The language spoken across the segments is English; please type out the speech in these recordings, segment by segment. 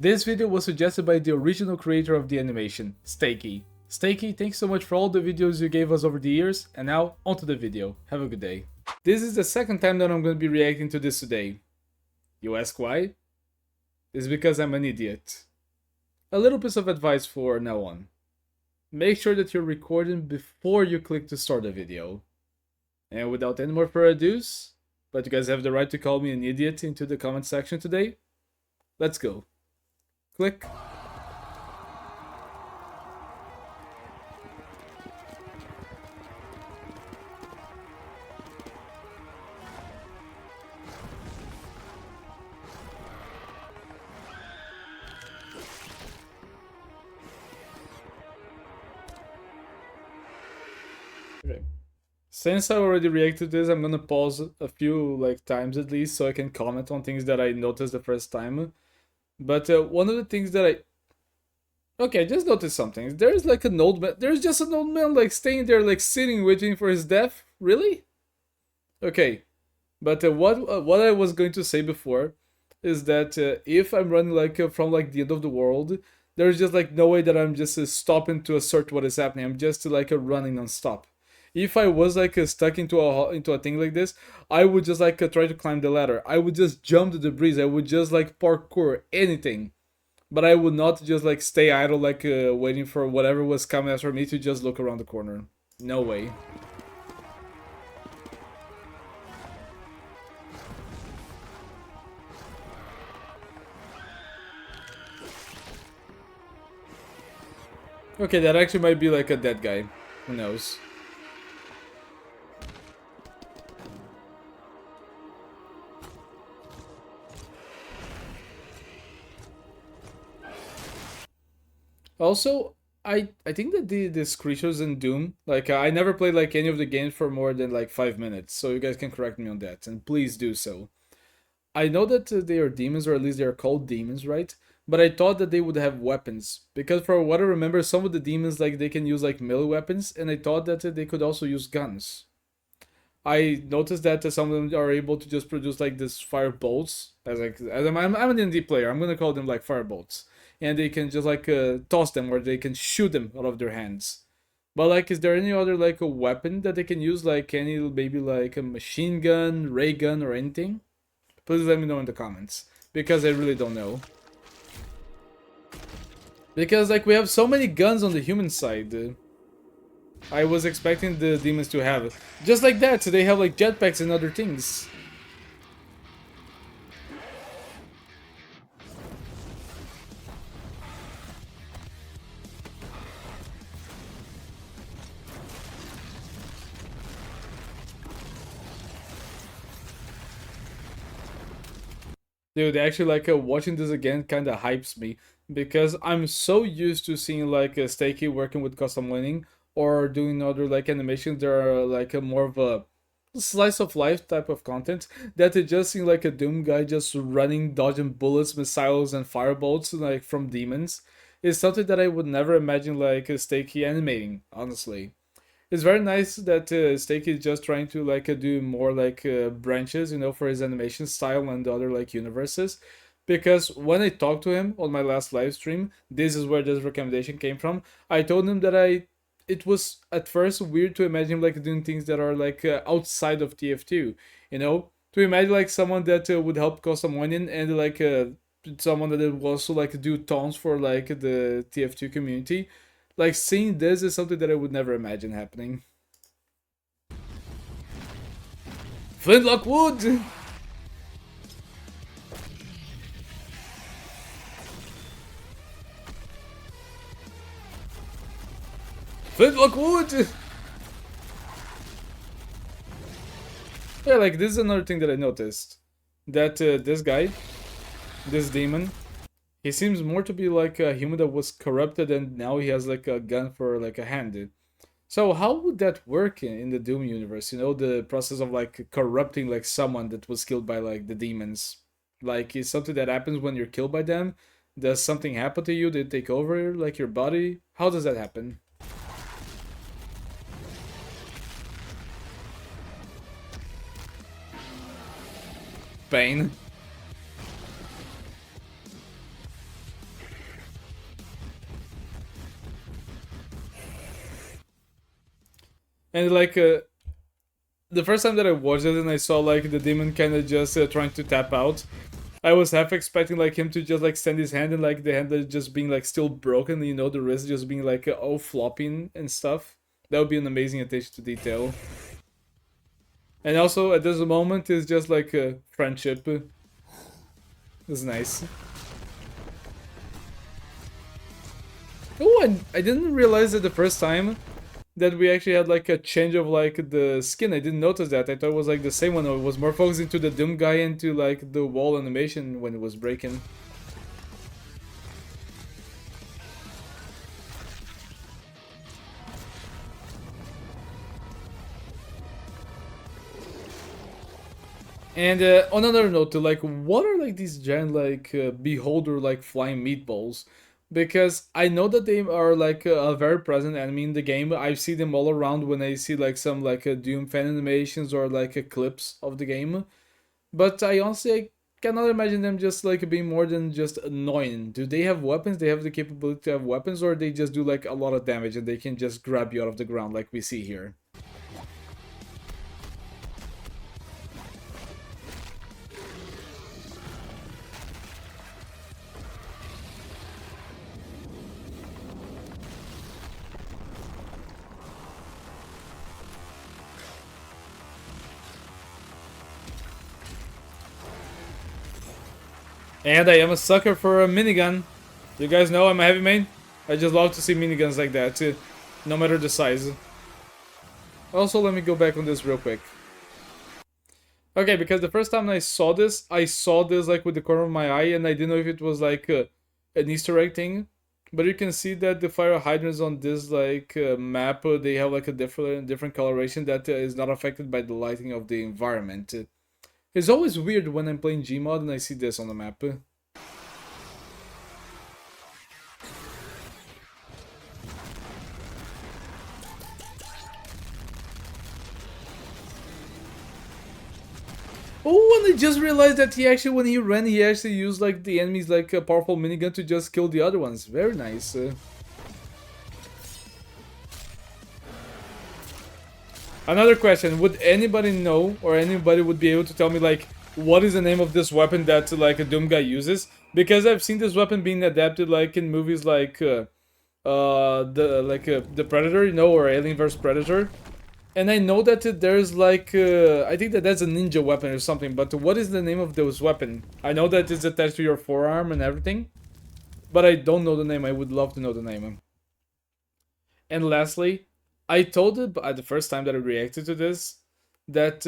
This video was suggested by the original creator of the animation, Steaky. Steaky, thanks so much for all the videos you gave us over the years, and now onto the video. Have a good day. This is the second time that I'm going to be reacting to this today. You ask why? It's because I'm an idiot. A little piece of advice for now on. Make sure that you're recording before you click to start the video. And without any more further ado, but you guys have the right to call me an idiot into the comment section today, let's go. Click. Okay. Since I already reacted to this, I'm gonna pause a few times at least so I can comment on things that I noticed the first time. But one of the things that I just noticed something. There's like an old man. There's just an old man staying there sitting waiting for his death. Really? Okay. But what I was going to say before is that if I'm running from the end of the world, there's just no way that I'm just stopping to assert what is happening. I'm just running non-stop. If I was stuck into a thing like this, I would just try to climb the ladder. I would just jump the debris. I would just parkour anything, but I would not just stay idle waiting for whatever was coming after me to just look around the corner. No way. Okay, that actually might be a dead guy. Who knows? Also, I think that these creatures in Doom, I never played any of the games for more than 5 minutes, so you guys can correct me on that, and please do so. I know that they are demons, or at least they are called demons, right? But I thought that they would have weapons, because for what I remember, some of the demons they can use melee weapons, and I thought that they could also use guns. I noticed that some of them are able to just produce this fire bolts. As I'm an indie player, I'm gonna call them fire bolts, and they can just toss them, or they can shoot them out of their hands. But is there any other a weapon that they can use? Any maybe a machine gun, ray gun, or anything? Please let me know in the comments, because I really don't know. Because we have so many guns on the human side. I was expecting the demons to have it. Just like that, so they have jetpacks and other things. Dude, actually, watching this again kind of hypes me, because I'm so used to seeing Steaky working with custom lighting or doing other animations that are a more of a slice of life type of content, that it just seems like a Doom guy just running, dodging bullets, missiles, and firebolts from demons is something that I would never imagine Steaky animating, honestly. It's very nice that Steaky is just trying to do more branches, for his animation style and other universes. Because when I talked to him on my last live stream, this is where this recommendation came from. I told him that it was at first weird to imagine doing things that are outside of TF2, to imagine someone that would help custom onion, and someone that would also do tones for the TF2 community. Seeing this is something that I would never imagine happening. Flintlock wood! Flintlock wood! Yeah, this is another thing that I noticed. That this guy, this demon, he seems more to be a human that was corrupted, and now he has a gun for a hand. So how would that work in the Doom universe? The process of corrupting someone that was killed by the demons. Is something that happens when you're killed by them? Does something happen to you? They take over your body? How does that happen? Pain. And like the first time that I watched it and I saw like the demon kind of just trying to tap out, I was half expecting like him to just like extend his hand and like the hand just being like still broken, you know, the wrist just being like all flopping and stuff. That would be an amazing attention to detail. And also at this moment it's just like a friendship. It's nice. Oh, and I didn't realize it the first time that we actually had like a change of like the skin. I didn't notice that. I thought it was like the same one. Or it was more focused into the Doom guy and to like the wall animation when it was breaking. And on another note, to like, what are like these giant like beholder like flying meatballs? Because I know that they are like a very present enemy in the game. I see them all around when I see like some like Doom fan animations or like clips of the game. But I honestly I cannot imagine them just like being more than just annoying. Do they have weapons? They have the capability to have weapons, or they just do like a lot of damage and they can just grab you out of the ground like we see here? And I am a sucker for a minigun. You guys know I'm a heavy main. I just love to see miniguns like that, too, no matter the size. Also, let me go back on this real quick. Okay, because the first time I saw this like with the corner of my eye, and I didn't know if it was like an Easter egg thing. But you can see that the fire hydrants on this like map, they have like a different coloration that is not affected by the lighting of the environment. It's always weird when I'm playing Gmod and I see this on the map. Oh, and I just realized that he actually, when he ran, he actually used like the enemies like a powerful minigun to just kill the other ones. Very nice. Another question: would anybody know, or anybody would be able to tell me like what is the name of this weapon that like a Doom guy uses? Because I've seen this weapon being adapted like in movies like the Predator, you know, or Alien vs Predator. And I know that there's like, I think that that's a ninja weapon or something, but what is the name of those weapon? I know that it's attached to your forearm and everything, but I don't know the name. I would love to know the name. And lastly, I told it at the first time that I reacted to this, that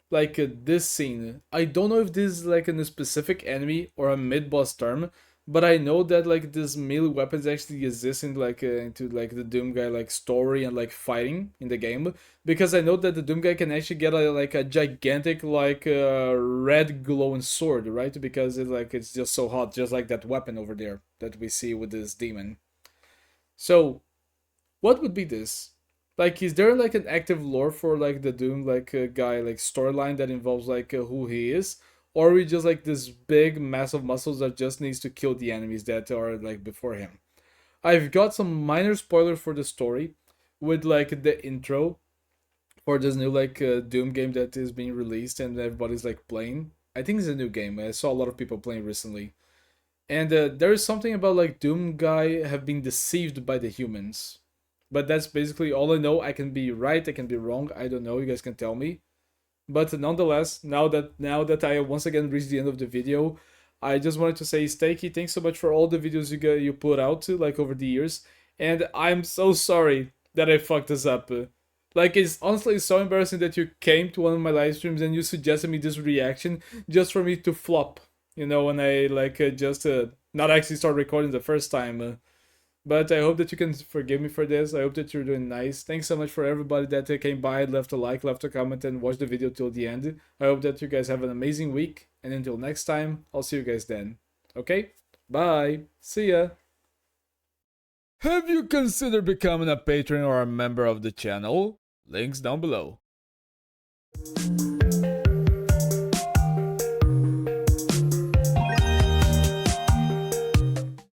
this scene, I don't know if this is like in a specific enemy or a mid-boss term, but I know that like this melee weapons actually exist in like into like the Doom guy like story and like fighting in the game, because I know that the Doom guy can actually get like a gigantic like red glowing sword, right? Because it's just so hot, just like that weapon over there that we see with this demon. So what would be this? Like, is there like an active lore for like the Doom like guy like storyline that involves like who he is, or are we just like this big massive muscles that just needs to kill the enemies that are like before him? I've got some minor spoilers for the story with like the intro for this new like Doom game that is being released and everybody's like playing. I think it's a new game. I saw a lot of people playing recently. And there is something about like Doom guy have been deceived by the humans. But that's basically all I know. I can be right, I can be wrong. I don't know. You guys can tell me. But nonetheless, now that I once again reached the end of the video, I just wanted to say, Steaky, thanks so much for all the videos you put out like over the years, and I'm so sorry that I fucked this up. Like, it's honestly so embarrassing that you came to one of my live streams and you suggested me this reaction just for me to flop. You know, when I like just not actually start recording the first time. But I hope that you can forgive me for this. I hope that you're doing nice. Thanks so much for everybody that came by, left a like, left a comment, and watched the video till the end. I hope that you guys have an amazing week. And until next time, I'll see you guys then. Okay? Bye. See ya. Have you considered becoming a patron or a member of the channel? Links down below.